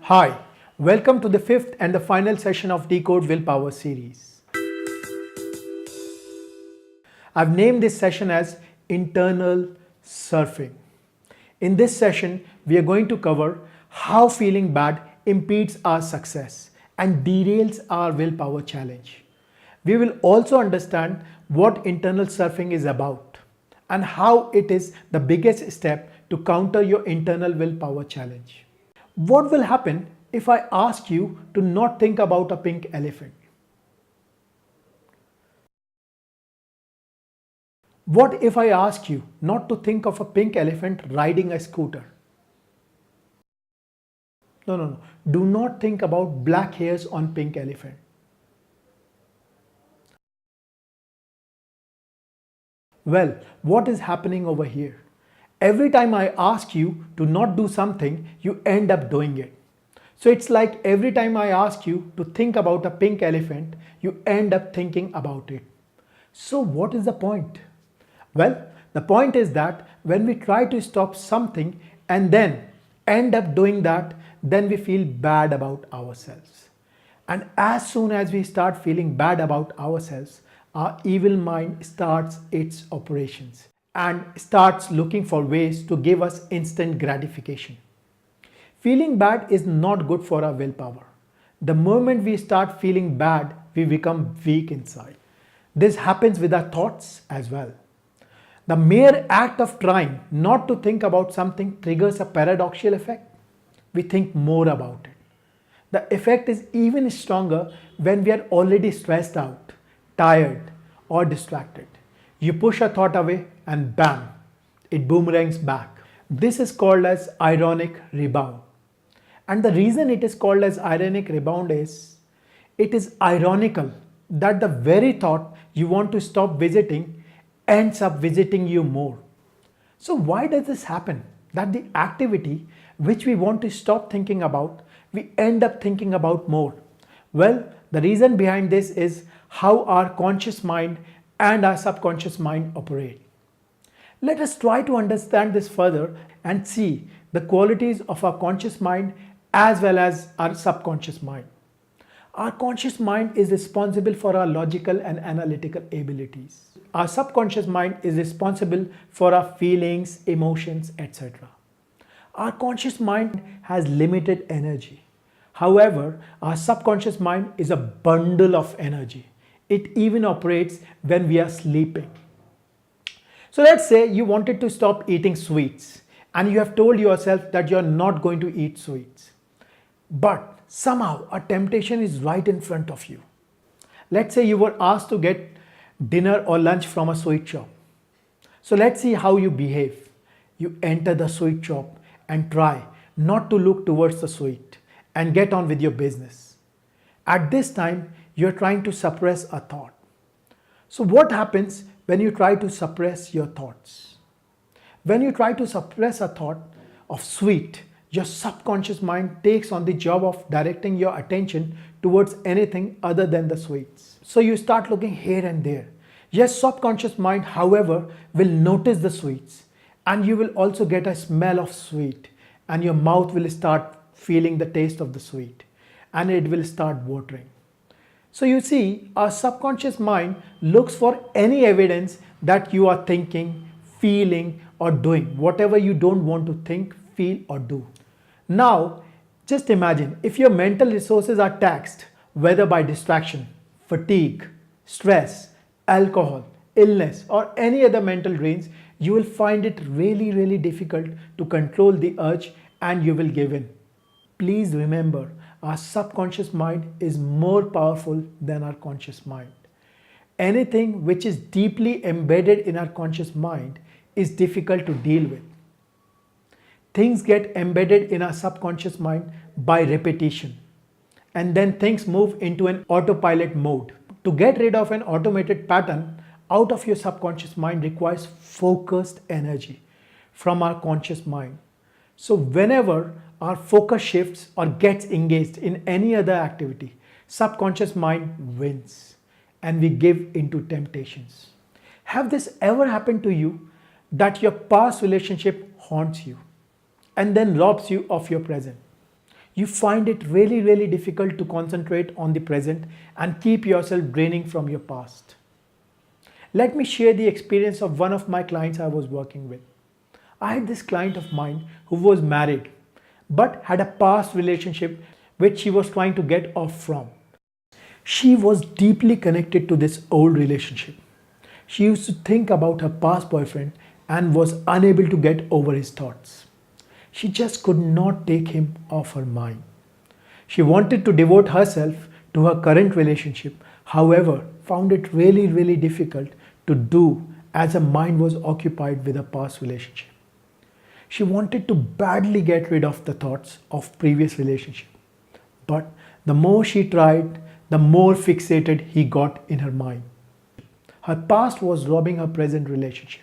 Hi, welcome to the fifth and the final session of Decode Willpower series. I've named this session as Internal Surfing. In this session, we are going to cover how feeling bad impedes our success and derails our willpower challenge. We will also understand what internal surfing is about and how it is the biggest step to counter your internal willpower challenge. What will happen if I ask you to not think about a pink elephant? What if I ask you not to think of a pink elephant riding a scooter? No. Do not think about black hairs on pink elephant. Well, what is happening over here? Every time I ask you to not do something, you end up doing it. So it's like every time I ask you to think about a pink elephant, you end up thinking about it. So what is the point? Well, the point is that when we try to stop something and then end up doing that, then we feel bad about ourselves. And as soon as we start feeling bad about ourselves, our evil mind starts its operations and starts looking for ways to give us instant gratification. Feeling bad is not good for our willpower. The moment we start feeling bad, we become weak inside. This happens with our thoughts as well. The mere act of trying not to think about something triggers a paradoxical effect. We think more about it. The effect is even stronger when we are already stressed out, tired, or distracted. You push a thought away and bam, it boomerangs back. This is called as ironic rebound. And the reason it is called as ironic rebound is, it is ironical that the very thought you want to stop visiting ends up visiting you more. So why does this happen? That the activity which we want to stop thinking about, we end up thinking about more. Well, the reason behind this is how our conscious mind and our subconscious mind operate. Let us try to understand this further and see the qualities of our conscious mind as well as our subconscious mind. Our conscious mind is responsible for our logical and analytical abilities. Our subconscious mind is responsible for our feelings, emotions, etc. Our conscious mind has limited energy. However, our subconscious mind is a bundle of energy. It even operates when we are sleeping. So let's say you wanted to stop eating sweets and you have told yourself that you're not going to eat sweets. But somehow a temptation is right in front of you. Let's say you were asked to get dinner or lunch from a sweet shop. So let's see how you behave. You enter the sweet shop and try not to look towards the sweet and get on with your business. At this time, you're trying to suppress a thought. So what happens when you try to suppress your thoughts? When you try to suppress a thought of sweet, your subconscious mind takes on the job of directing your attention towards anything other than the sweets. So you start looking here and there. Your subconscious mind, however, will notice the sweets and you will also get a smell of sweet and your mouth will start feeling the taste of the sweet and it will start watering. So you see, our subconscious mind looks for any evidence that you are thinking, feeling, or doing, whatever you don't want to think, feel, or do. Now, just imagine if your mental resources are taxed, whether by distraction, fatigue, stress, alcohol, illness, or any other mental drains, you will find it really difficult to control the urge and you will give in. Please remember, our subconscious mind is more powerful than our conscious mind. Anything which is deeply embedded in our conscious mind is difficult to deal with. Things get embedded in our subconscious mind by repetition, and then things move into an autopilot mode. To get rid of an automated pattern out of your subconscious mind requires focused energy from our conscious mind. So whenever our focus shifts or gets engaged in any other activity, subconscious mind wins and we give into temptations. Have this ever happened to you that your past relationship haunts you and then robs you of your present? You find it really difficult to concentrate on the present and keep yourself draining from your past. Let me share the experience of one of my clients I was working with. I had this client of mine who was married but had a past relationship which she was trying to get off from. She was deeply connected to this old relationship. She used to think about her past boyfriend and was unable to get over his thoughts. She just could not take him off her mind. She wanted to devote herself to her current relationship, however, found it really difficult to do as her mind was occupied with her past relationship. She wanted to badly get rid of the thoughts of previous relationship. But the more she tried, the more fixated he got in her mind. Her past was robbing her present relationship.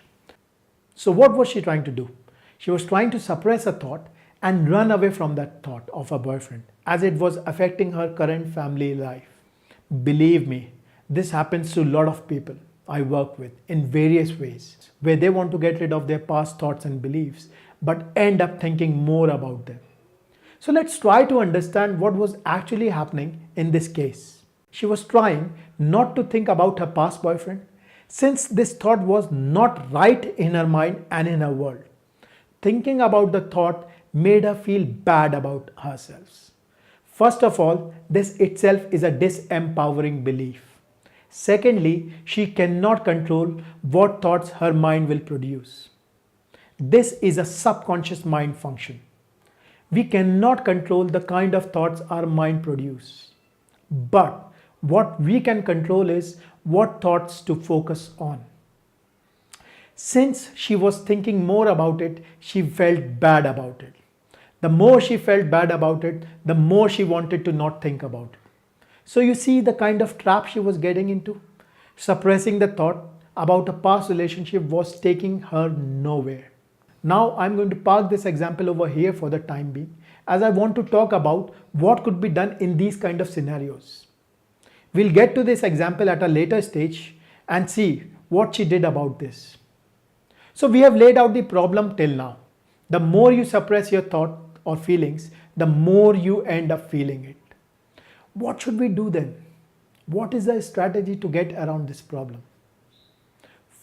So what was she trying to do? She was trying to suppress a thought and run away from that thought of her boyfriend as it was affecting her current family life. Believe me, this happens to a lot of people I work with in various ways where they want to get rid of their past thoughts and beliefs but end up thinking more about them. So let's try to understand what was actually happening in this case. She was trying not to think about her past boyfriend since this thought was not right in her mind and in her world. Thinking about the thought made her feel bad about herself. First of all, this itself is a disempowering belief. Secondly, she cannot control what thoughts her mind will produce. This is a subconscious mind function. We cannot control the kind of thoughts our mind produces. But what we can control is what thoughts to focus on. Since she was thinking more about it, she felt bad about it. The more she felt bad about it, the more she wanted to not think about it. So you see the kind of trap she was getting into. Suppressing the thought about a past relationship was taking her nowhere. Now I'm going to park this example over here for the time being as I want to talk about what could be done in these kind of scenarios. We'll get to this example at a later stage and see what she did about this. So we have laid out the problem till now. The more you suppress your thought or feelings, the more you end up feeling it. What should we do then? What is the strategy to get around this problem?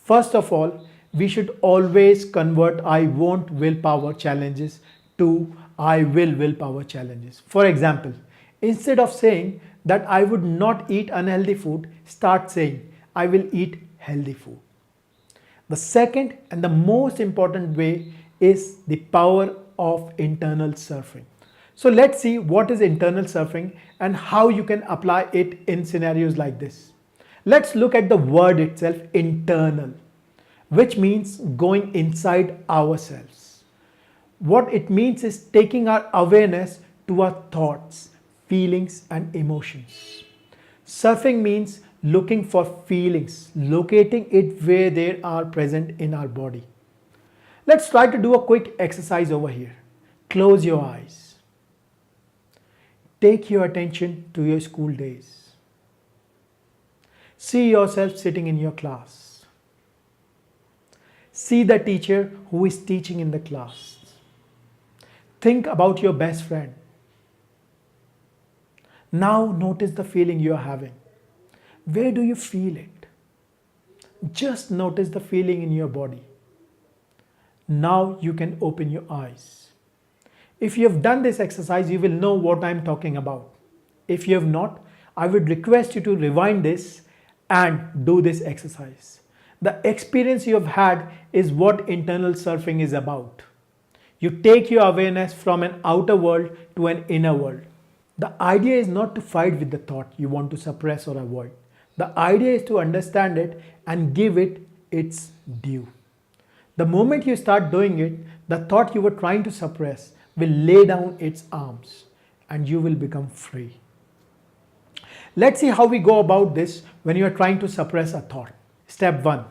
First of all, we should always convert I won't willpower challenges to I will willpower challenges. For example, instead of saying that I would not eat unhealthy food, start saying I will eat healthy food. The second and the most important way is the power of internal surfing. So let's see what is internal surfing and how you can apply it in scenarios like this. Let's look at the word itself, internal, which means going inside ourselves. What it means is taking our awareness to our thoughts, feelings and emotions. Surfing means looking for feelings, locating it where they are present in our body. Let's try to do a quick exercise over here. Close your eyes. Take your attention to your school days. See yourself sitting in your class. See the teacher who is teaching in the class. Think about your best friend. Now notice the feeling you are having. Where do you feel it? Just notice the feeling in your body. Now you can open your eyes. If you have done this exercise, you will know what I am talking about. If you have not, I would request you to rewind this and do this exercise. The experience you have had is what internal surfing is about. You take your awareness from an outer world to an inner world. The idea is not to fight with the thought you want to suppress or avoid. The idea is to understand it and give it its due. The moment you start doing it, the thought you were trying to suppress will lay down its arms and you will become free. Let's see how we go about this when you are trying to suppress a thought. Step 1.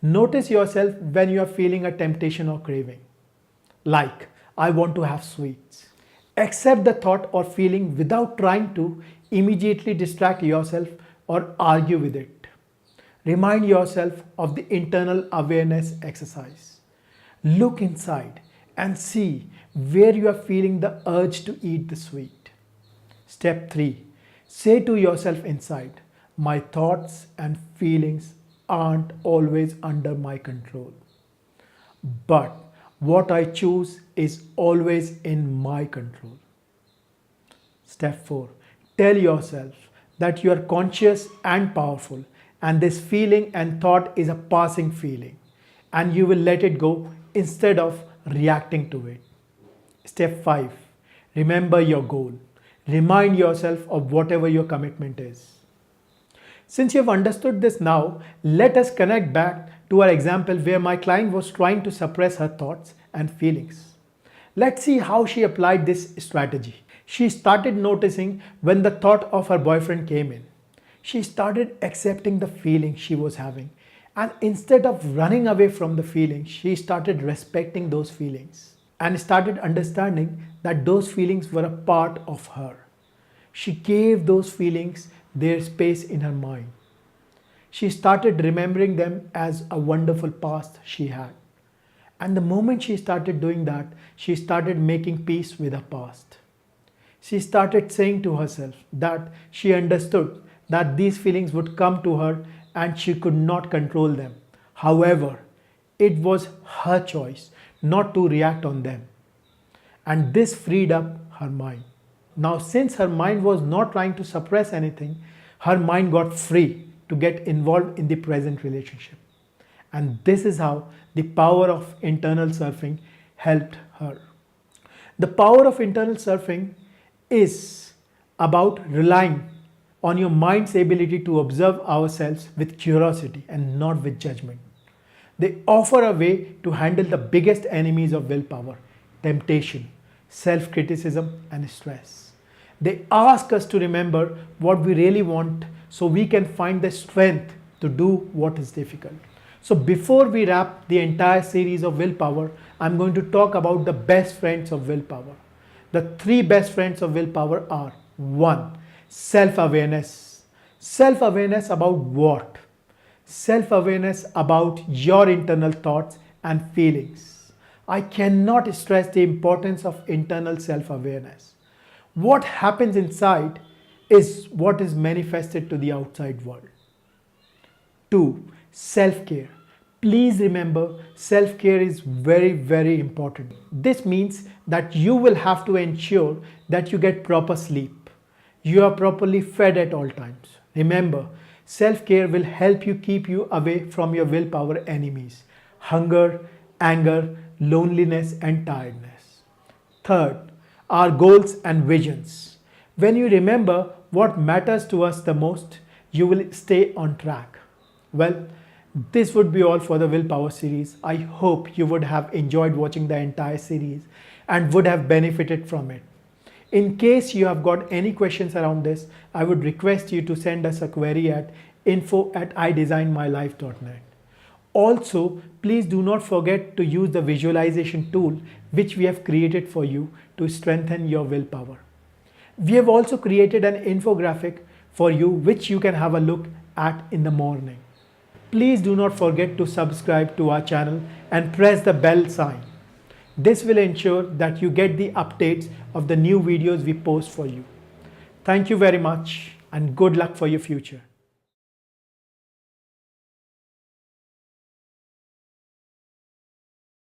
Notice yourself when you are feeling a temptation or craving. Like, I want to have sweets. Accept the thought or feeling without trying to immediately distract yourself or argue with it. Remind yourself of the internal awareness exercise. Look inside and see where you are feeling the urge to eat the sweet. Step 3. Say to yourself inside, my thoughts and feelings aren't always under my control. But what I choose is always in my control. Step 4. Tell yourself that you are conscious and powerful, and this feeling and thought is a passing feeling, and you will let it go instead of reacting to it. Step 5. Remember your goal. Remind yourself of whatever your commitment is. Since you have understood this now, let us connect back to our example where my client was trying to suppress her thoughts and feelings. Let's see how she applied this strategy. She started noticing when the thought of her boyfriend came in. She started accepting the feeling she was having, and instead of running away from the feeling, she started respecting those feelings and started understanding that those feelings were a part of her. She gave those feelings their space in her mind. She started remembering them as a wonderful past she had. And the moment she started doing that, she started making peace with her past. She started saying to herself that she understood that these feelings would come to her and she could not control them. However, it was her choice not to react on them. And this freed up her mind. Now, since her mind was not trying to suppress anything, her mind got free to get involved in the present relationship. And this is how the power of internal surfing helped her. The power of internal surfing is about relying on your mind's ability to observe ourselves with curiosity and not with judgment. They offer a way to handle the biggest enemies of willpower: temptation, self-criticism, and stress. They ask us to remember what we really want so we can find the strength to do what is difficult. So before we wrap the entire series of willpower, I'm going to talk about the best friends of willpower. The 3 best friends of willpower are: 1. Self-awareness. Self-awareness about what? Self-awareness about your internal thoughts and feelings. I cannot stress the importance of internal self-awareness. What happens inside is what is manifested to the outside world. 2. Self-care. Please remember, self-care is very, very important. This means that you will have to ensure that you get proper sleep. You are properly fed at all times. Remember, self-care will help you keep you away from your willpower enemies: hunger, anger, loneliness, and tiredness. 3rd, our goals and visions. When you remember what matters to us the most, you will stay on track. Well, this would be all for the Willpower series. I hope you would have enjoyed watching the entire series and would have benefited from it. In case you have got any questions around this, I would request you to send us a query at info@idesignmylife.net. Also, please do not forget to use the visualization tool which we have created for you to strengthen your willpower. We have also created an infographic for you which you can have a look at in the morning. Please do not forget to subscribe to our channel and press the bell sign. This will ensure that you get the updates of the new videos we post for you. Thank you very much and good luck for your future.